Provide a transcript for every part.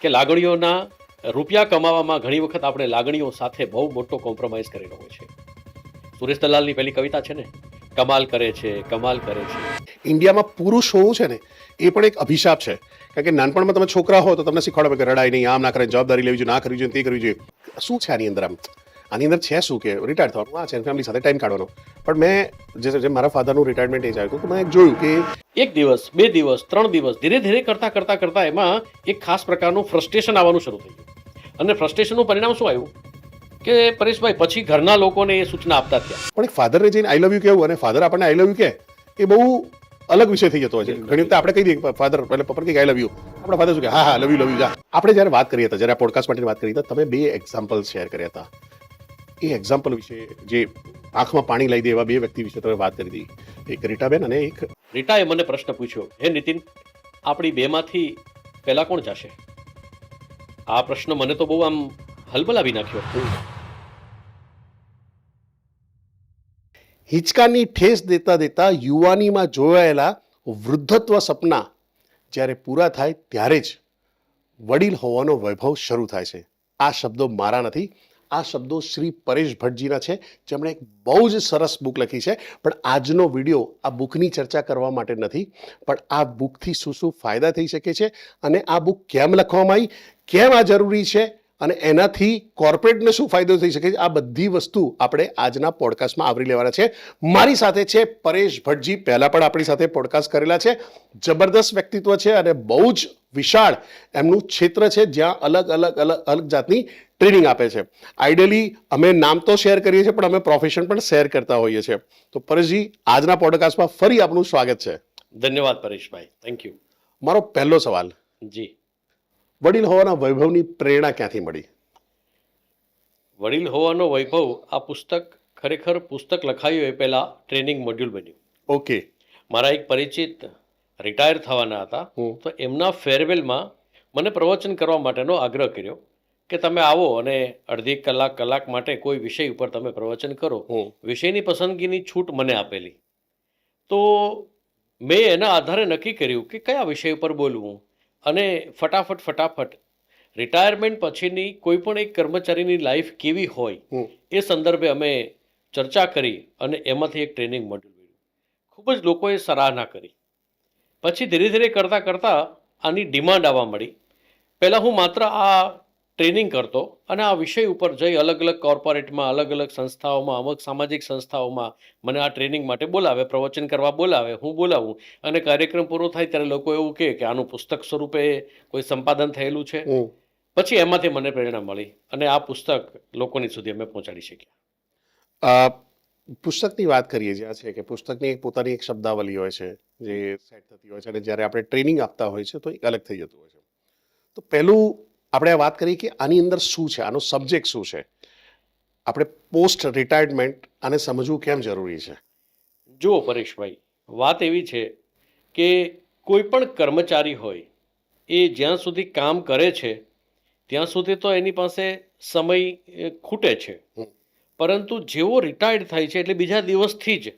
કે લાગણીઓના રૂપિયા કમાવામાં ઘણી વખત આપણે લાગણીઓ સાથે બહુ મોટો કોમ્પ્રોમાઇઝ કરેલો હોય છે. સુરેશ દલાલની પેલી કવિતા છે ને, કમાલ કરે છે, કમાલ કરે છે. ઇન્ડિયામાં પુરુષ હોવું છે ને એ પણ એક અભિશાપ છે. કારણ કે નાનપણમાં તમે છોકરા હો તો તમને શીખવાડો કે રડાય નહીં, આમ ના કરે, જવાબદારી લેવી જોઈએ, ના કરવી જોઈએ, તે કરવી જોઈએ. શું છે આની અંદર? આની અંદર છે શું કે રિટાયર થવાનું, આ છે ફેમિલી સાથે ટાઈમ કાઢવાનો. પણ મેં જે મારા ફાધરનું રિટાયરમેન્ટ એજ આવ્યું હતું તો મેં જોયું કે 1 દિવસ, 2 દિવસ, 3 દિવસ ધીરે ધીરે કરતા એમાં એક ખાસ પ્રકારનું ફ્રસ્ટ્રેશન આવવાનું શરૂ થઈ ગયું. અને ફ્રસ્ટ્રેશનનું પરિણામ શું આવ્યું કે પરેશભાઈ પછી ઘરના લોકોને એ સૂચના આપતા થયા. પણ એક ફાધરને જઈને આઈ લવ યુ કહેવું અને ફાધર આપણને આઈ લવ યુ કહે એ બહુ અલગ વિષય થઈ જતો હોય છે. ઘણી વખત આપણે કહી દઈએ ફાધર એટલે પપ્પા કે આઈ લવ યુ, આપણા ફાધર શું કે હા હા લવ યુ જા. આપણે જ્યારે વાત કરી હતા, જ્યારે આ પોડકાસ્ટ માટેની વાત કરી હતા, તમે 2 એક્ઝામ્પલ શેર કર્યા હતા. એ એક્ઝામ્પલ વિશે જે આંખમાં પાણી લાવી દે એવા 2 વ્યક્તિ વિશે તમે વાત કરી હતી, એક રીટાબેન અને એક રીટાએ મને પ્રશ્ન પૂછ્યો, હે નીતિન, આપણી બેમાંથી પહેલા કોણ જશે? આ પ્રશ્ન મને તો બહુ આમ હલબલાવી નાખ્યો. હિંચકાની ઠેસ દેતા દેતા યુવાનીમાં જોવાયેલા વૃદ્ધત્વ સપના જ્યારે પૂરા થાય ત્યારે જ વડીલ હોવાનો વૈભવ શરૂ થાય છે. આ શબ્દો મારા નથી, આ શબ્દો શ્રી પરેશ ભટ્ટજીના છે, જેમણે એક બહુ જ સરસ બુક લખી છે. પણ આજનો વિડીયો આ બુકની ચર્ચા કરવા માટે નથી, પણ આ બુકથી શું શું ફાયદા થઈ શકે છે અને આ બુક કેમ લખવામાં આવી, કેમ આ જરૂરી છે અને એનાથી કોર્પોરેટને શું ફાયદો થઈ શકે છે, આ બધી વસ્તુ આપણે આજના પોડકાસ્ટમાં આવરી લેવાના છે. મારી સાથે છે પરેશ ભટ્ટજી. પહેલા પણ આપણી સાથે પોડકાસ્ટ કરેલા છે. જબરદસ્ત વ્યક્તિત્વ છે અને બહુ જ વિશાળ એમનું ક્ષેત્ર છે જ્યાં અલગ જાતની ટ્રેનિંગ આપે છે. આઈડિયલી અમે નામ તો શેર કરીએ છીએ પણ અમે પ્રોફેશન પણ શેર કરતા હોઈએ છીએ. તો પરેશજી, આજના પોડકાસ્ટમાં ફરી આપનું સ્વાગત છે. ધન્યવાદ પરેશભાઈ, થેન્ક યુ. મારો પહેલો સવાલ, જી, વડીલ હોવાના વૈભવની પ્રેરણા ક્યાંથી મળી? વડીલ હોવાનો વૈભવ, આ પુસ્તક ખરેખર પુસ્તક લખાયું એ પહેલા ટ્રેનિંગ મોડ્યુલ બન્યું. ઓકે. મારા એક પરિચિત રિટાયર થવાના હતા, તો એમના ફેરવેલમાં મને પ્રવચન કરવા માટેનો આગ્રહ કર્યો કે તમે આવો અને અડધી કલાક માટે કોઈ વિષય ઉપર તમે પ્રવચન કરો. વિષયની પસંદગીની છૂટ મને આપેલી. તો મેં એના આધારે નક્કી કર્યું કે કયા વિષય ઉપર બોલવું. અને ફટાફટ રિટાયરમેન્ટ પછીની કોઈ પણ એક કર્મચારીની લાઈફ કેવી હોય એ સંદર્ભે અમે ચર્ચા કરી અને એમાંથી એક ટ્રેનિંગ મોડ્યુલ મળ્યું. ખૂબ જ લોકોએ સરાહના કરી. પછી ધીરે ધીરે કરતાં આની ડિમાન્ડ આવવા મળી. પહેલાં હું માત્ર આ ટ્રેનિંગ કરતો અને આ વિષય ઉપર જઈ અલગ અલગ કોર્પોરેટમાં, અલગ અલગ સંસ્થાઓમાં, અમુક સામાજિક સંસ્થાઓમાં મને આ ટ્રેનિંગ માટે બોલાવે, પ્રવચન કરવા બોલાવે, હું બોલાવું અને કાર્યક્રમ પૂરો થાય ત્યારે લોકો એવું કહે કે આનું પુસ્તક સ્વરૂપે કોઈ સંપાદન થયેલું છે. પછી એમાંથી મને પ્રેરણા મળી અને આ પુસ્તક લોકોની સુધી અમે પહોંચાડી શક્યા. પુસ્તકની વાત કરીએ જ્યાં છે કે પુસ્તકની પોતાની એક શબ્દાવલી હોય છે જે સેટ થતી હોય છે અને જ્યારે આપણે ટ્રેનિંગ આપતા હોય છે તો એક અલગ થઈ જતું હોય છે. તો પહેલું આપણે વાત કરીએ કે આની અંદર શું છે, આનો સબ્જેક્ટ શું છે, આપણે પોસ્ટ રિટાયરમેન્ટ આને સમજવું કેમ જરૂરી છે? જુઓ પરેશભાઈ, વાત એવી છે કે કોઈ પણ કર્મચારી હોય એ જ્યાં સુધી કામ કરે છે ત્યાં સુધી તો એની પાસે સમય ખૂટે છે. પરંતુ જેવો રિટાયર્ડ થાય છે એટલે બીજા દિવસથી જ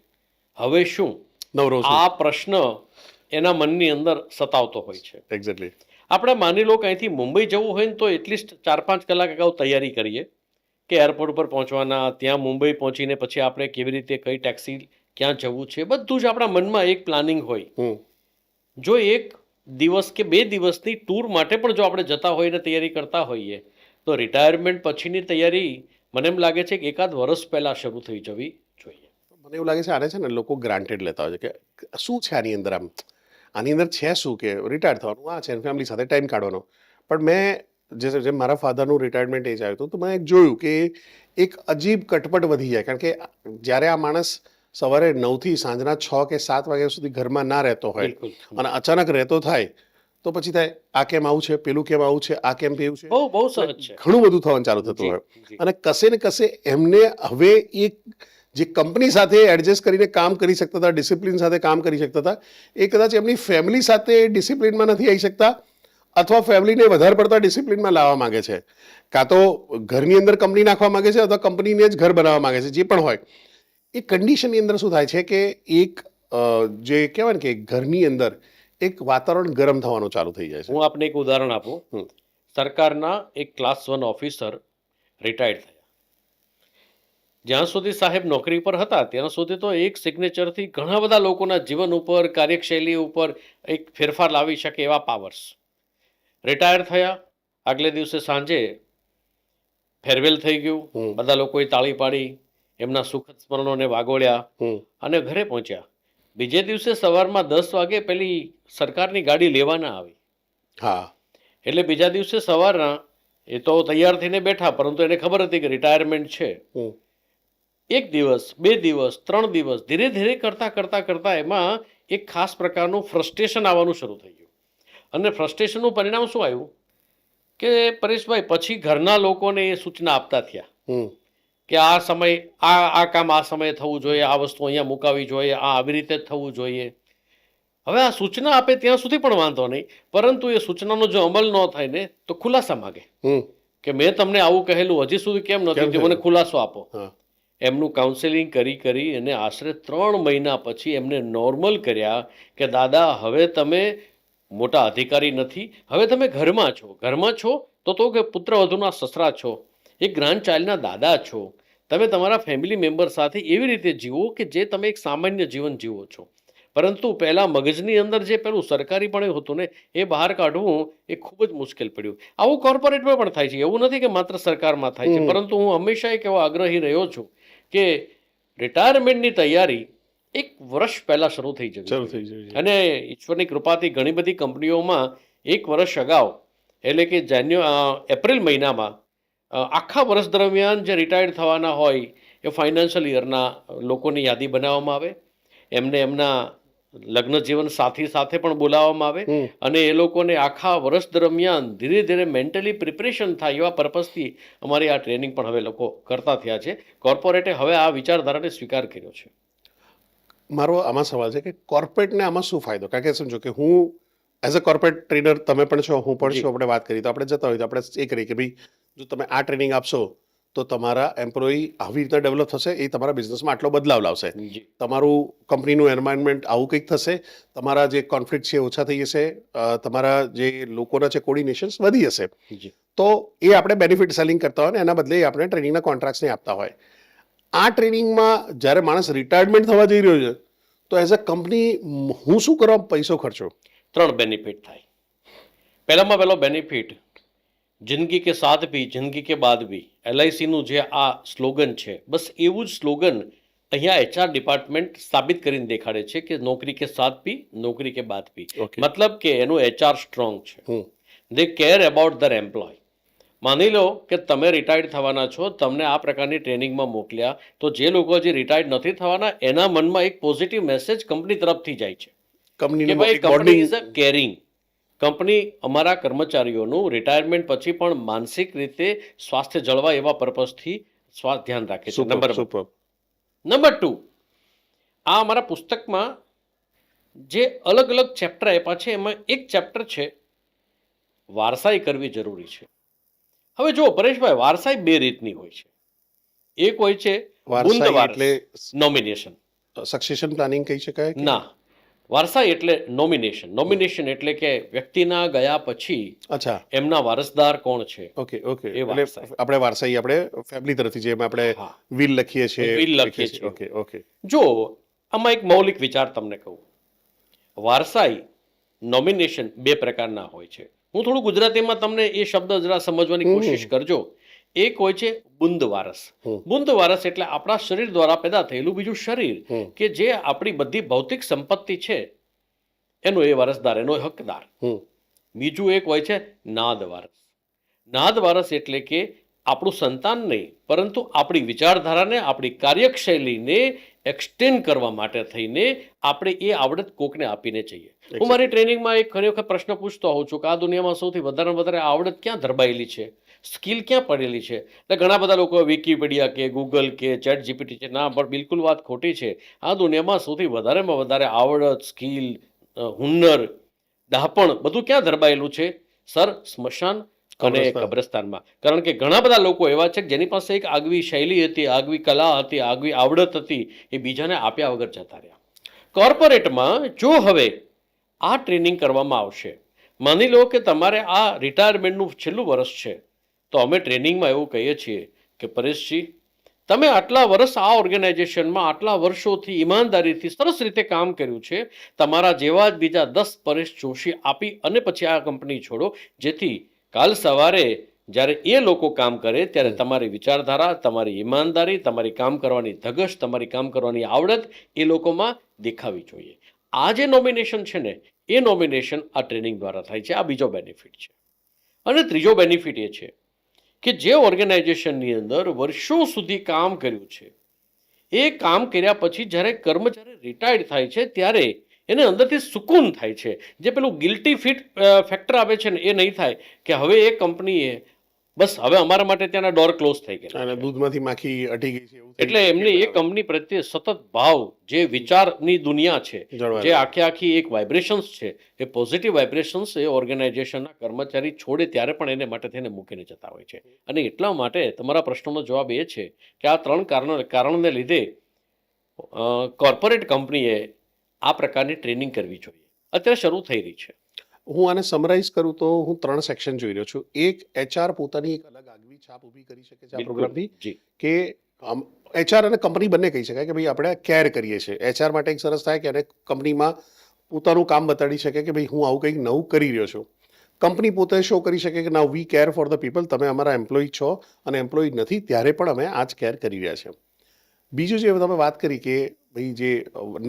હવે શું આ પ્રશ્ન એના મનની અંદર સતાવતો હોય છે. એક્ઝેક્ટલી. આપણે માની લો કે અહીંથી મુંબઈ જવું હોય ને તો એટલીસ્ટ 4-5 કલાક અગાઉ તૈયારી કરીએ કે એરપોર્ટ પર પહોંચવાના, ત્યાં મુંબઈ પહોંચીને પછી આપણે કેવી રીતે કઈ ટેક્સી ક્યાં જવું છે, બધું જ આપણા મનમાં એક પ્લાનિંગ હોય. જો 1 દિવસ કે 2 દિવસની ટૂર માટે પણ જો આપણે જતા હોઈએ ને તૈયારી કરતા હોઈએ તો રિટાયરમેન્ટ પછીની તૈયારી મને એમ લાગે છે કે એકાદ વર્ષ પહેલાં શરૂ થઈ જવી જોઈએ. મને એવું લાગે છે આને છે ને લોકો ગ્રાન્ટેડ લેતા હોય છે કે શું છે આની અંદર, આની અંદર છે શું કે રિટાયર થવાનું, આ છે ફેમિલી સાથે ટાઈમ કાઢવાનો. પણ મેં જે મારા ફાધરનું રિટાયરમેન્ટ એજ આવ્યું હતું તો મેં જોયું કે એક અજીબ કટપટ વધી જાય. કારણ કે જ્યારે આ માણસ સવારે 9 થી સાંજના 6 કે 7 વાગ્યા સુધી ઘરમાં ના રહેતો હોય અને અચાનક રહેતો થાય તો પછી થાય આ કેમ આવું છે, પેલું કેમ આવું છે, આ કેમ પેલું છે, બહુ સહજ છે, ઘણું બધું થવાનું ચાલુ થતું હોય. અને કશે ને કશે એમને હવે એક જે કંપની સાથે એડજસ્ટ કરીને કામ કરી શકતા હતા, ડિસિપ્લિન સાથે કામ કરી શકતા હતા, એ કદાચ એમની ફેમિલી સાથે ડિસિપ્લિનમાં નથી આવી શકતા અથવા ફેમિલીને વધારે પડતા ડિસિપ્લિનમાં લાવવા માંગે છે. કાં તો ઘરની અંદર કંપની નાખવા માંગે છે અથવા કંપનીને જ ઘર બનાવવા માંગે છે. જે પણ હોય એ કન્ડિશનની અંદર શું થાય છે કે એક જે કહેવાય ને કે ઘરની અંદર એક વાતાવરણ ગરમ થવાનું ચાલુ થઈ જાય છે. હું આપને એક ઉદાહરણ આપું. સરકારના એક ક્લાસ 1 ઓફિસર રિટાયર્ડ થયા. જ્યાં સુધી સાહેબ નોકરી પર હતા ત્યાં સુધી તો એક સિગ્નેચરથી ઘણા બધા લોકોના જીવન ઉપર, કાર્યશૈલી ઉપર એક ફેરફાર લાવી શકે એવા પાવર્સ. રિટાયર થયા, આગલે દિવસે સાંજે ફેરવેલ થઈ ગયું, બધા લોકોએ તાળી પાડી, એમના સુખદ સ્મરણોને વાગોળ્યા અને ઘરે પહોંચ્યા. બીજે દિવસે સવારમાં 10 વાગે પેલી સરકારની ગાડી લેવાના આવી. હા, એટલે બીજા દિવસે સવારના એ તો તૈયાર થઈને બેઠા, પરંતુ એને ખબર હતી કે રિટાયરમેન્ટ છે. એક દિવસ, 2 દિવસ, 3 દિવસ ધીરે ધીરે કરતા એમાં એક ખાસ પ્રકારનું ફ્રસ્ટ્રેશન આવવાનું શરૂ થઈ ગયું. અને ફ્રસ્ટ્રેશનનું પરિણામ શું આવ્યું કે પરેશભાઈ પછી ઘરના લોકોને એ સૂચના આપતા થયા કે આ સમય આ કામ આ સમયે થવું જોઈએ, આ વસ્તુ અહીંયા મુકાવી જોઈએ, આ આવી રીતે જ થવું જોઈએ. હવે આ સૂચના આપે ત્યાં સુધી પણ વાંધો નહીં, પરંતુ એ સૂચનાનો જો અમલ ન થાય ને તો ખુલાસા માગે કે મેં તમને આવું કહેલું, હજી સુધી કેમ નથી થયું, મને ખુલાસો આપો. એમનું કાઉન્સેલિંગ કરી અને આશરે 3 મહિના પછી એમને નોર્મલ કર્યા કે દાદા હવે તમે મોટા અધિકારી નથી, હવે તમે ઘરમાં છો તો કે પુત્રવધુના સસરા છો, એક ગ્રાન્ડ ચાઇલ્ડના દાદા છો, તમે તમારા ફેમિલી મેમ્બર સાથે એવી રીતે જીવો કે જે તમે એક સામાન્ય જીવન જીવો છો. પરંતુ પહેલાં મગજની અંદર જે પેલું સરકારીપણું હતું ને એ બહાર કાઢવું એ ખૂબ જ મુશ્કેલ પડ્યું. આવું કોર્પોરેટમાં પણ થાય છે, એવું નથી કે માત્ર સરકારમાં થાય છે. પરંતુ હું હંમેશા એક એવો આગ્રહી રહ્યો છું કે રિટાયરમેન્ટની તૈયારી 1 વર્ષ પહેલાં શરૂ થઈ જવી. અને ઈશ્વરની કૃપાથી ઘણી બધી કંપનીઓમાં 1 વર્ષ અગાઉ, એટલે કે એપ્રિલ મહિનામાં આખા વર્ષ દરમિયાન જે રિટાયર્ડ થવાના હોય એ ફાઇનાન્શિયલ યરના લોકોની યાદી બનાવવામાં આવે, એમને એમના લગ્ન જીવન સાથી સાથે પણ બોલાવવામાં આવે અને એ લોકોને આખા વર્ષ દરમિયાન ધીરે ધીરે મેન્ટલી પ્રિપરેશન થાય એવા પર્પઝથી અમારી આ ટ્રેનિંગ પણ હવે લોકો કરતા થયા છે. કોર્પોરેટે હવે આ વિચારધારાને સ્વીકાર કર્યો છે. મારો આમાં સવાલ છે કે કોર્પોરેટને આમાં શું ફાયદો? કારણ કે સમજો કે હું એઝ અ કોર્પોરેટ ટ્રેનર, તમે પણ છો, હું પણ છું, આપણે વાત કરી તો આપણે જતા હોય તો આપણે એ કરીએ કે ભાઈ જો તમે આ ટ્રેનિંગ આપશો તો તમારા એમ્પ્લોયી આવી રીતે ડેવલપ થશે, એ તમારા બિઝનેસમાં આટલો બદલાવ લાવશે, તમારું કંપનીનું એન્વાયરમેન્ટ આવું કંઈક થશે, તમારા જે કોન્ફ્લિક્ટ છે ઓછા થઈ જશે, તમારા જે લોકોના છે કોર્ડિનેશન્સ વધી જશે. તો એ આપણે બેનિફિટ સેલિંગ કરતા હોય ને એના બદલે આપણે ટ્રેનિંગના કોન્ટ્રાક્ટ્સને આપતા હોય. આ ટ્રેનિંગમાં જ્યારે માણસ રિટાયરમેન્ટ થવા જઈ રહ્યો છે તો એઝ અ કંપની હું શું કરવા પૈસો ખર્ચો? 3 બેનિફિટ થાય. પહેલામાં પહેલો બેનિફિટ, જિંદગી કે સાથ ભી જિંદગી કે બાદ ભી. LICનું જે આ સ્લોગન છે, બસ એવું જ સ્લોગન અહીંયા HR ડિપાર્ટમેન્ટ સાબિત કરીને દેખાડે છે કે નોકરી કે સાથ ભી નોકરી કે બાદ ભી. મતલબ કે એનું HR સ્ટ્રોંગ છે. દે કેર અબાઉટ ધર એમ્પ્લોય. માની લો કે તમે રિટાયર્ડ થવાના છો, તમને આ પ્રકારની ટ્રેનિંગમાં મોકલ્યા, તો જે લોકો હજી રિટાયર્ડ નથી થવાના એના મનમાં એક પોઝિટિવ મેસેજ કંપની તરફથી જાય છે કે ભાઈ company is a caring. Company અમારા કર્મચારીઓનું રિટાયરમેન્ટ પછી પણ માનસિક રીતે સ્વાસ્થ્ય જળવાય એવા પર્પઝથી ધ્યાન રાખે છે. નંબર 2, આ અમારા પુસ્તકમાં જે અલગ અલગ ચેપ્ટર આપ્યા છે એમાં એક ચેપ્ટર છે વારસાઈ કરવી જરૂરી છે. હવે જો પરેશભાઈ, વારસાઈ 2 રીતની હોય છે. એક હોય છે બુંદ વારસ, નોમિનેશન. સક્સેશન પ્લાનિંગ કહી શકાય? ના, વારસાઈ એટલે નોમિનેશન. નોમિનેશન એટલે કે વ્યક્તિના ગયા પછી એમના વારસદાર કોણ છે. ઓકે. આપણે વારસાઈ આપણે ફેમિલી તરફથી જેમ આપણે વિલ લખીએ છીએ. ઓકે. જો આમાં એક મૌલિક વિચાર તમને કહું, વારસાઈ, નોમિનેશન 2 પ્રકારના હોય છે. હું થોડું ગુજરાતીમાં તમને એ શબ્દ જરા સમજવાની કોશિશ કરજો. એક હોય છે બુંદ વારસ. બુંદ વારસ એટલે આપણા શરીર દ્વારા પેદા થયેલું બીજું શરીર કે જે આપણી બધી ભૌતિક સંપત્તિ છે એનો એ વારસદાર, એનો હકદાર. બીજું એક હોય છે નાદ વારસ. નાદ વારસ એટલે કે આપણું સંતાન નહીં, પરંતુ આપણી વિચારધારાને, આપણી કાર્યશૈલીને એક્સટેન્ડ કરવા માટે થઈને આપણે એ આવડત કોકને આપીને જઈએ. હું મારી ટ્રેનિંગમાં એક ઘણી વખત પ્રશ્ન પૂછતો હોઉં છું કે આ દુનિયામાં સૌથી વધારે આવડત ક્યાં ધરબાયેલી છે, સ્કિલ ક્યાં પડેલી છે? એટલે ઘણા બધા લોકો વિકીપીડિયા કે ગૂગલ કે ચેટ જીપીટી છે. ના, પણ બિલકુલ વાત ખોટી છે. આ દુનિયામાં સૌથી વધારેમાં વધારે આવડત, સ્કિલ, હુન્નર, ડહાપણ બધું ક્યાં ધરબાયેલું છે સર? સ્મશાન અને કબ્રસ્તાનમાં. કારણ કે ઘણા બધા લોકો એવા છે જેની પાસે એક આગવી શૈલી હતી, આગવી કલા હતી, આગવી આવડત હતી, એ બીજાને આપ્યા વગર જતા રહ્યા. કોર્પોરેટમાં જો હવે આ ટ્રેનિંગ કરવામાં આવશે, માની લો કે તમારે આ રિટાયરમેન્ટનું છેલ્લું વર્ષ છે, તો અમે ટ્રેનિંગમાં એવું કહીએ છીએ કે પરેશજી, તમે આટલા વર્ષ આ ઓર્ગેનાઇઝેશનમાં આટલા વર્ષોથી ઈમાનદારીથી સરસ રીતે કામ કર્યું છે, તમારા જેવા જ બીજા 10 પરેશ જોશી આપી અને પછી આ કંપની છોડો, જેથી કાલ સવારે જ્યારે એ લોકો કામ કરે ત્યારે તમારી વિચારધારા, તમારી ઈમાનદારી, તમારી કામ કરવાની ધગશ, તમારી કામ કરવાની આવડત એ લોકોમાં દેખાવી જોઈએ. આ જે નોમિનેશન છે ને, એ નોમિનેશન આ ટ્રેનિંગ દ્વારા થાય છે. આ બીજો બેનિફિટ છે. અને ત્રીજો બેનિફિટ એ છે કે જે ઓર્ગેનાઇઝેશનની અંદર વર્ષો સુધી કામ કર્યું છે, એ કામ કર્યા પછી જ્યારે કર્મચારી રિટાયર્ડ થાય છે ત્યારે એને અંદરથી સુકૂન થાય છે. જે પેલું ગિલ્ટી ફેક્ટર આવે છે ને, એ નહીં થાય કે હવે એ કંપનીએ બસ હવે અમારા માટે ત્યાંના ડોર ક્લોઝ થઈ ગયા અને દૂધમાંથી માખી અટી ગઈ છે એવું થઈ એટલે એમની એ કંપની પ્રત્યે સતત ભાવ, જે વિચારની દુનિયા છે, જળવાય. જે આખી એક વાઇબ્રેશન્સ છે, એ પોઝિટિવ વાઇબ્રેશન્સ એ ઓર્ગેનાઇઝેશનના કર્મચારી છોડે ત્યારે પણ એને માટે થઈને મૂકીને જતા હોય છે. અને એટલા માટે તમારા પ્રશ્નનો જવાબ એ છે કે આ 3 કારણને લીધે કોર્પોરેટ કંપનીએ આ પ્રકારની ટ્રેનિંગ કરવી જોઈએ. અત્યારે શરૂ થઈ રહી છે. હું આને સમરાઇઝ કરું તો હું 3 સેક્શન જોઈ રહ્યો છું. એક, એચઆર પોતાની એક અલગ આગવી છાપ ઊભી કરી શકે છે આ પ્રોગ્રામથી, જી, કે એચઆર અને કંપની બંને કહી શકાય કે ભાઈ આપણે કેર કરીએ છીએ. એચઆર માટે એક સરસ થાય કે એને કંપનીમાં પોતાનું કામ બતાડી શકે કે ભાઈ હું આવું કંઈક નવું કરી રહ્યો છું. કંપની પોતે શો કરી શકે કે નાઉ વી કેર ફોર ધ પીપલ, તમે અમારા એમ્પ્લોય છો અને એમ્પ્લોય નથી ત્યારે પણ અમે આ જ કેર કરી રહ્યા છીએ. બીજું જે તમે વાત કરી કે ભાઈ જે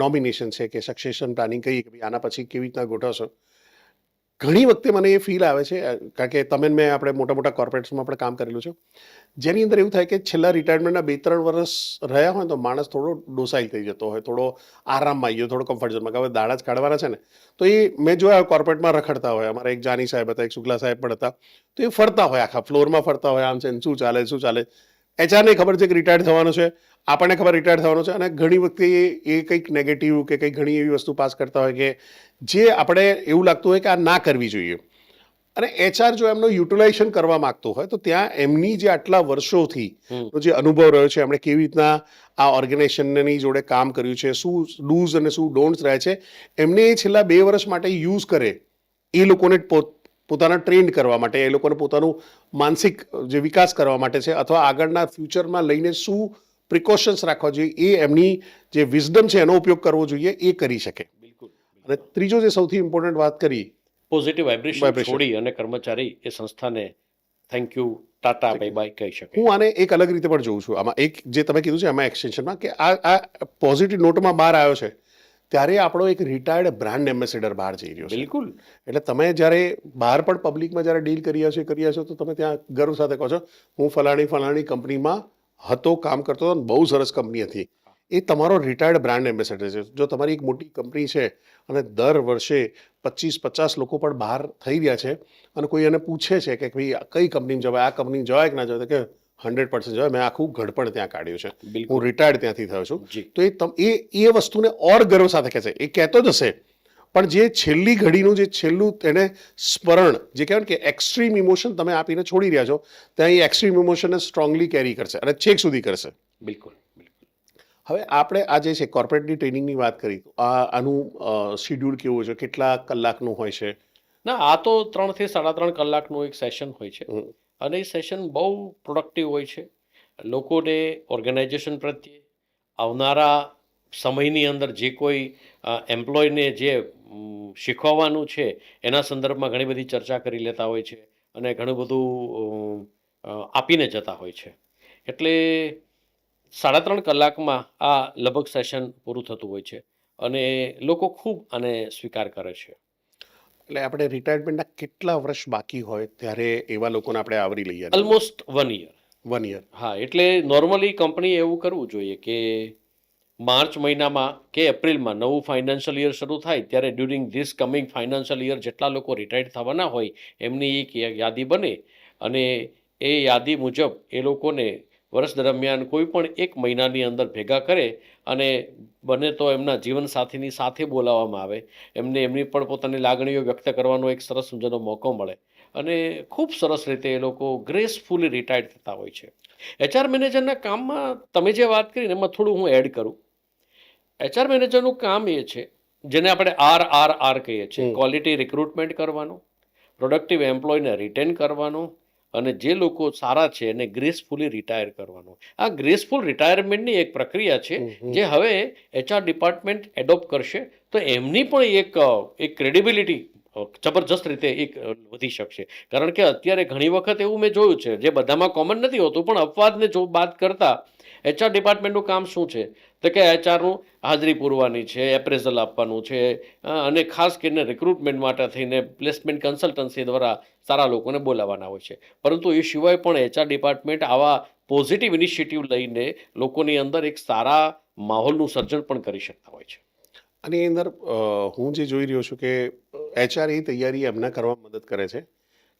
નોમિનેશન છે કે સક્સેશન પ્લાનિંગ કહીએ કે ભાઈ આના પછી કેવી રીતના ગોઠવશો, ઘણી વખતે મને એ ફીલ આવે છે, કારણ કે તમે મેં આપણે મોટા મોટા કોર્પોરેટ્સમાં આપણે કામ કરેલું છે, જેની અંદર એવું થાય કે છેલ્લા રિટાયરમેન્ટના 2-3 વર્ષ રહ્યા હોય તો માણસ થોડો ડોસાઇલ થઈ જતો હોય, થોડો આરામમાં આવી ગયો, થોડો કમ્ફર્ટ ઝોનમાં, કે હવે દાડા જ કાઢવાના છે ને. તો એ મેં જોયા કોર્પોરેટમાં રખડતા હોય. અમારા એક જાની સાહેબ હતા, એક શુક્લા સાહેબ પણ હતા, તો એ ફરતા હોય, આખા ફ્લોરમાં ફરતા હોય, આમ છે શું ચાલે. એચઆરને ખબર છે કે રિટાયર્ડ થવાનો છે, આપણને ખબર રિટાયર્ડ થવાનો છે, અને ઘણી વખતે એ કંઈક નેગેટિવ કે કંઈક ઘણી એવી વસ્તુ પાસ કરતા હોય કે જે આપણે એવું લાગતું હોય કે આ ના કરવી જોઈએ. અને એચઆર જો એમનો યુટિલાઇઝેશન કરવા માંગતો હોય તો ત્યાં એમની જે આટલા વર્ષોથી જે અનુભવ રહ્યો છે, એમણે કેવી રીતના આ ઓર્ગેનાઇઝેશનની જોડે કામ કર્યું છે, શું ડૂઝ અને શું ડોન્ટ્સ રહે છે, એમને એ છેલ્લા 2 વર્ષ માટે યુઝ કરે, એ લોકોને પોતાના ટ્રેન્ડ કરવા માટે, એ લોકોને પોતાનું માનસિક જે વિકાસ કરવા માટે છે, અથવા આગળના ફ્યુચરમાં લઈને શું પ્રિકોશન્સ રાખવા જોઈએ, એ એમની જે વિઝડમ છે એનો ઉપયોગ કરવો જોઈએ, એ કરી શકે. બિલકુલ. અને ત્રીજો જે સૌથી ઇમ્પોર્ટન્ટ વાત કરી, પોઝિટિવ વાઇબ્રેશન છોડી અને કર્મચારી એ સંસ્થાને thank you, Tata, bye bye કહી શકે. હું આને એક અલગ રીતે પણ જોઉં છું. આમાં એક જે તમે કીધું છે એમાં એક્સટેન્શનમાં કે આ પોઝિટિવ નોટમાં બહાર આવ્યો છે ત્યારે આપણો એક રિટાયર્ડ બ્રાન્ડ એમ્બેસેડર બહાર જઈ રહ્યો છે. બિલકુલ. એટલે તમે જ્યારે બહાર પણ પબ્લિકમાં જ્યારે ડીલ કરી રહ્યા છો તો તમે ત્યાં ગર્વ સાથે કહો છો હું ફલાણી કંપનીમાં હતો, કામ કરતો હતો, બહુ સરસ કંપની હતી. એ તમારો રિટાયર્ડ બ્રાન્ડ એમ્બેસેડર છે. જો તમારી એક મોટી કંપની છે અને દર વર્ષે 25-50 લોકો પણ બહાર થઈ રહ્યા છે અને કોઈ એને પૂછે છે કે ભાઈ કઈ કંપનીમાં જવાય, આ કંપની જવાય કે ના જવાય, કે 100% જવાય, મેં આખું ઘડપણ ત્યાં કાઢ્યું છે, બિલકુલ. હું રિટાયર્ડ ત્યાંથી થયો છું. જી. તો એ વસ્તુને ઓર ગર્વ સાથે કહે છે. એ કહેતો જ હશે પણ જે છેલ્લી ઘડીનું જે છેલ્લું એને સ્મરણ, જે કહેવાય ને કે એક્સ્ટ્રીમ ઇમોશન તમે આપીને છોડી રહ્યા છો, ત્યાં એ એક્સ્ટ્રીમ ઇમોશનને સ્ટ્રોંગલી કેરી કરશે અને છેક સુધી કરશે. બિલકુલ. હવે આપણે આ જે છે કોર્પોરેટની ટ્રેનિંગની વાત કરી, તો આનું શિડ્યુલ કેવું છે, કેટલા કલાકનું હોય છે? ના, આ તો 3 થી 3.5 કલાકનું એક સેશન હોય છે અને એ સેશન બહુ પ્રોડક્ટિવ હોય છે. લોકોને ઓર્ગેનાઇઝેશન પ્રત્યે આવનારા સમયની અંદર જે કોઈ એમ્પ્લોયને જે શીખવવાનું છે એના સંદર્ભમાં ઘણી બધી ચર્ચા કરી લેતા હોય છે અને ઘણું બધું આપીને જતા હોય છે. એટલે 3.5 કલાકમાં આ લગભગ સેશન પૂરું થતું હોય છે અને લોકો ખૂબ આને સ્વીકાર કરે છે. એટલે આપણે રિટાયરમેન્ટના કેટલા વર્ષ બાકી હોય ત્યારે એવા લોકોને આપણે આવરી લઈએ? Almost 1 year. 1 યર. હા, એટલે નોર્મલી કંપનીએ એવું કરવું જોઈએ કે માર્ચ મહિનામાં કે એપ્રિલમાં નવું ફાઇનાન્શિયલ યર શરૂ થાય ત્યારે during this coming financial year જેટલા લોકો રિટાયર્ડ થવાના હોય એમની એક યાદી બને અને એ યાદી મુજબ એ લોકોને વર્ષ દરમિયાન કોઈ પણ 1 મહિનાની અંદર ભેગા કરે અને બને તો એમના જીવનસાથીની સાથે બોલાવવામાં આવે, એમને એમની પણ પોતાની લાગણીઓ વ્યક્ત કરવાનો એક સરસ મજાનો મોકો મળે અને ખૂબ સરસ રીતે એ લોકો ગ્રેસફુલી રિટાયર્ડ થતા હોય છે. એચઆર મેનેજરના કામમાં તમે જે વાત કરીને એમાં થોડું હું એડ કરું. એચઆર મેનેજરનું કામ એ છે જેને આપણે RRR કહીએ છીએ, ક્વોલિટી રિક્રુટમેન્ટ કરવાનું, પ્રોડક્ટિવ એમ્પ્લોયને રિટેન કરવાનો અને જે લોકો સારા છે એને ગ્રેસફુલી રિટાયર કરવાનો. આ ગ્રેસફુલ રિટાયરમેન્ટની એક પ્રક્રિયા છે જે હવે HR ડિપાર્ટમેન્ટ એડોપ્ટ કરશે તો એમની પણ એક ક્રેડિબિલિટી જબરજસ્ત રીતે એક વધી શકશે. કારણ કે અત્યારે ઘણી વખત એવું મેં જોયું છે જે બધામાં કોમન નથી હોતું પણ અપવાદને જો બાદ કરતા HR ડિપાર્ટમેન્ટનું કામ શું છે તો કે HRનું હાજરી પૂરવાની છે, એપ્રેઝલ આપવાનું છે અને ખાસ કરીને રિક્રુટમેન્ટ માટે થઈને પ્લેસમેન્ટ કન્સલ્ટન્સી દ્વારા સારા લોકોને બોલાવવાના હોય છે. પરંતુ એ સિવાય પણ HR ડિપાર્ટમેન્ટ આવા પોઝિટિવ ઇનિશિયેટિવ લઈને લોકોની અંદર એક સારા માહોલનું સર્જન પણ કરી શકતા હોય છે. અને એ અંદર હું જે જોઈ રહ્યો છું કે HR એ તૈયારી એમના કરવા મદદ કરે છે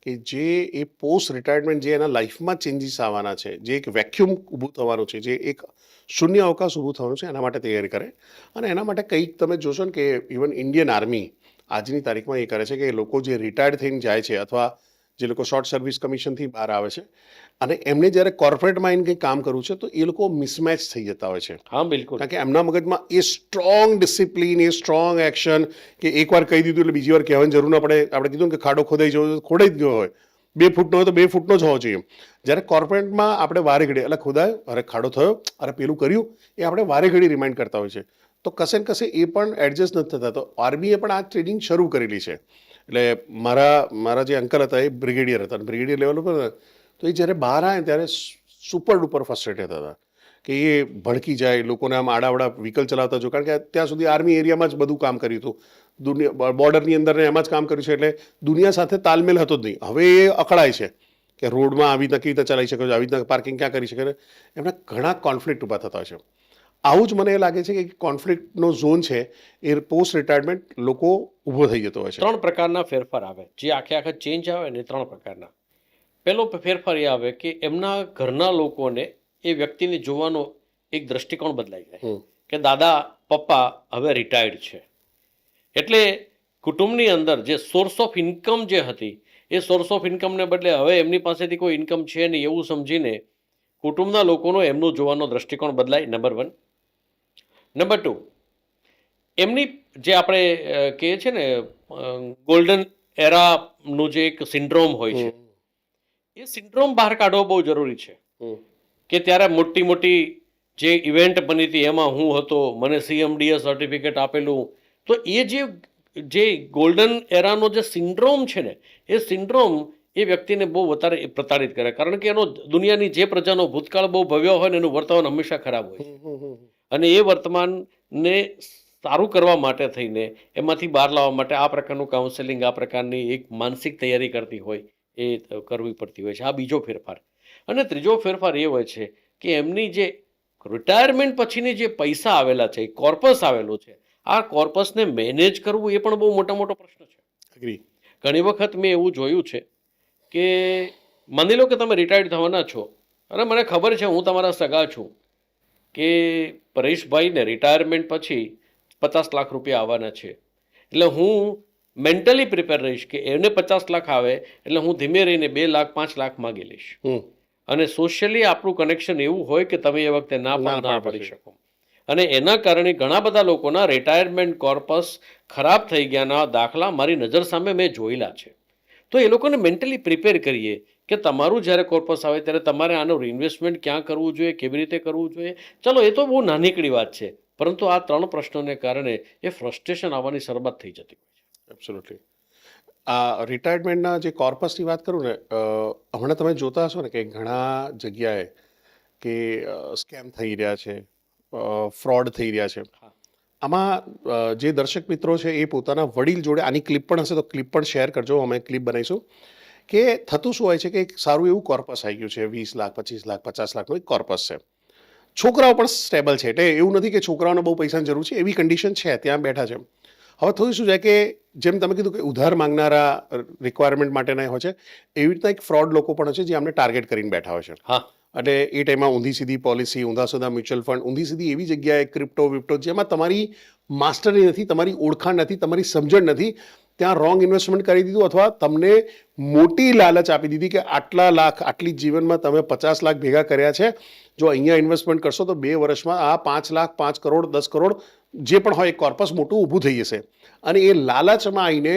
કે જે એ પોસ્ટ રિટાયરમેન્ટ જે એના લાઈફમાં ચેન્જીસ આવવાના છે, જે એક વેક્યુમ ઊભું થવાનું છે, જે એક શૂન્ય અવકાશ ઊભું થવાનું છે, એના માટે તૈયારી કરે. અને એના માટે કંઈક તમે જોશો ને કે ઇવન ઇન્ડિયન આર્મી આજની તારીખમાં એ કરે છે કે લોકો જે રિટાયર્ડ થઈને જાય છે અથવા જે લોકો શોર્ટ સર્વિસ કમિશનથી બહાર આવે છે અને એમને જ્યારે કોર્પોરેટમાં આવીને કંઈ કામ કરવું છે તો એ લોકો મિસમેચ થઈ જતા હોય છે. હા, બિલકુલ. કારણ કે એમના મગજમાં એ સ્ટ્રોંગ ડિસિપ્લિન, એ સ્ટ્રોંગ એક્શન કે એકવાર કહી દીધું એટલે બીજી વાર કહેવાની જરૂર ના પડે. આપણે કીધું ને કે ખાડો ખોદાઈ જવો ખોડાઈ જ ગયો હોય, 2 ફૂટનો હોય તો 2 ફૂટનો જ હોવો જોઈએ. જ્યારે કોર્પોરેટમાં આપણે વારે ઘડી એટલે ખોદાયો, અરે ખાડો થયો, અરે પેલું કર્યું, એ આપણે વારે ઘડી રિમાઇન્ડ કરતા હોય છે. તો કશે ને કશે એ પણ એડજસ્ટ નથી થતા. તો આર્મીએ પણ આ ટ્રેનિંગ શરૂ કરેલી છે. એટલે મારા જે અંકલ હતા એ બ્રિગેડિયર હતા, બ્રિગેડિયર લેવલ ઉપર હતા. તો એ જ્યારે બહાર આવે ત્યારે સુપર ડુપર ફ્રસ્ટ્રેટેડ હતા કે એ ભડકી જાય, લોકોને આમ આડાવડા વ્હીકલ ચલાવતા જો. કારણ કે ત્યાં સુધી આર્મી એરિયામાં જ બધું કામ કર્યું હતું, દુનિયા બોર્ડરની અંદર એમાં જ કામ કર્યું છે, એટલે દુનિયા સાથે તાલમેલ હતો જ નહીં. હવે એ અકળાય છે કે રોડમાં આવી રીતના કેવી રીતે ચલાવી શકે છે, આવી રીતના પાર્કિંગ ક્યાં કરી શકે. એમના ઘણા કોન્ફ્લિક્ટ ઊભા થતા હોય છે. આવું જ મને એ લાગે છે કે કોન્ફ્લિક્ટનો ઝોન છે એ પોસ્ટ રિટાયરમેન્ટ લોકો ઊભો થઈ જતો હોય છે. 3 પ્રકારના ફેરફાર આવે જે આખે ચેન્જ આવે ને 3 પ્રકારના. પહેલો ફેરફાર એ આવે કે એમના ઘરના લોકોને એ વ્યક્તિને જોવાનો એક દ્રષ્ટિકોણ બદલાઈ જાય કે દાદા પપ્પા હવે રિટાયર્ડ છે, એટલે કુટુંબની અંદર જે સોર્સ ઓફ ઇન્કમ જે હતી એ સોર્સ ઓફ ઇન્કમને બદલે હવે એમની પાસેથી કોઈ ઇન્કમ છે નહીં એવું સમજીને કુટુંબના લોકોનો એમનો જોવાનો દ્રષ્ટિકોણ બદલાય. નંબર 1. નંબર 2, એમની જે આપણે કહીએ છીએ ને ગોલ્ડન એરાનું જે એક સિન્ડ્રોમ હોય છે એ સિન્ડ્રોમ બહાર કાઢવો બહુ જરૂરી છે કે ત્યારે મોટી મોટી જે ઇવેન્ટ બની હતી એમાં હું હતો, મને CMDA સર્ટિફિકેટ આપેલું. તો એ જે ગોલ્ડન એરાનો જે સિન્ડ્રોમ છે ને એ સિન્ડ્રોમ એ વ્યક્તિને બહુ વધારે પ્રતાડિત કરે. કારણ કે એનો દુનિયાની જે પ્રજાનો ભૂતકાળ બહુ ભવ્ય હોય ને એનું વર્તમાન હંમેશા ખરાબ હોય અને એ વર્તમાનને સારું કરવા માટે થઈને એમાંથી બહાર લાવવા માટે આ પ્રકારનું કાઉન્સેલિંગ, આ પ્રકારની એક માનસિક તૈયારી કરતી હોય એ કરવી પડતી હોય છે. આ બીજો ફેરફાર. અને ત્રીજો ફેરફાર એ હોય છે કે એમની જે રિટાયરમેન્ટ પછીની જે પૈસા આવેલા છે, કોર્પસ આવેલું છે, આ કોર્પસને મેનેજ કરવું એ પણ બહુ મોટો પ્રશ્ન છે. ઘણી વખત મેં એવું જોયું છે કે માની લો કે તમે રિટાયર્ડ થવાના છો અને મને ખબર છે હું તમારા સગા છું કે પરેશભાઈને રિટાયરમેન્ટ પછી 50 લાખ રૂપિયા આવવાના છે, એટલે હું મેન્ટલી પ્રિપેર રહીશ કે એને 50 લાખ આવે એટલે હું ધીમે રહીને 2 લાખ 5 લાખ માગી લઈશ. અને સોશિયલી આપણું કનેક્શન એવું હોય કે તમે એ વખતે ના પાડી શકો. અને એના કારણે ઘણા બધા લોકોના રિટાયરમેન્ટ કોર્પસ ખરાબ થઈ ગયાના દાખલા મારી નજર સામે મેં જોયેલા છે. તો એ લોકોને મેન્ટલી પ્રિપેર કરીએ કે તમારું જ્યારે કોર્પસ આવે ત્યારે તમારે આનું રિઇન્વેસ્ટમેન્ટ ક્યાં કરવું જોઈએ, કેવી રીતે કરવું જોઈએ. ચલો એ તો બહુ નાનીકડી વાત છે, પરંતુ આ 3 પ્રશ્નોને કારણે એ ફ્રસ્ટ્રેશન આવવાની શરૂઆત થઈ જતી હોય છે. એબ્સોલ્યુટલી. આ રિટાયરમેન્ટના જે કોર્પસની વાત કરું ને, હમણાં તમે જોતા હશો ને કે ઘણા જગ્યાએ કે સ્કેમ થઈ રહ્યા છે, ફ્રોડ થઈ રહ્યા છે. આમાં જે દર્શક મિત્રો છે એ પોતાના વડીલ જોડે આની ક્લિપ પણ હશે તો ક્લિપ પણ શેર કરજો, અમે ક્લિપ બનાવીશું. કે થતું શું હોય છે કે એક સારું એવું કોર્પસ આવી ગયું છે, 20 લાખ 25 લાખ 50 લાખનું એક કોર્પસ છે. છોકરાઓ પણ સ્ટેબલ છે, એટલે એવું નથી કે છોકરાઓને બહુ પૈસાની જરૂર છે, એવી કન્ડિશન છે, ત્યાં બેઠા છે. હવે થયું શું છે કે જેમ તમે કીધું કે ઉધાર માંગનારા રિક્વાયરમેન્ટ માટેના હોય છે, એવી રીતના એક ફ્રોડ લોકો પણ છે જે અમને ટાર્ગેટ કરીને બેઠા હોય છે. એટલે એ ટાઈમમાં ઊંધી સીધી પોલિસી, ઊંધા સીધા મ્યુચ્યુઅલ ફંડ, ઊંધી સીધી એવી જગ્યાએ ક્રિપ્ટો જેમાં તમારી માસ્ટરી નથી, તમારી ઓળખાણ નથી, તમારી સમજણ નથી, ત્યાં રોંગ ઇન્વેસ્ટમેન્ટ કરી દીધું અથવા તમને મોટી લાલચ આપી દીધી કે આટલા લાખ, આટલી જીવનમાં તમે 50 લાખ ભેગા કર્યા છે, જો અહીંયા ઇન્વેસ્ટમેન્ટ કરશો તો 2 વર્ષમાં આ 5 લાખ 5 કરોડ 10 કરોડ જે પણ હોય એ કોર્પસ મોટું ઊભું થઈ જશે. અને એ લાલચમાં આવીને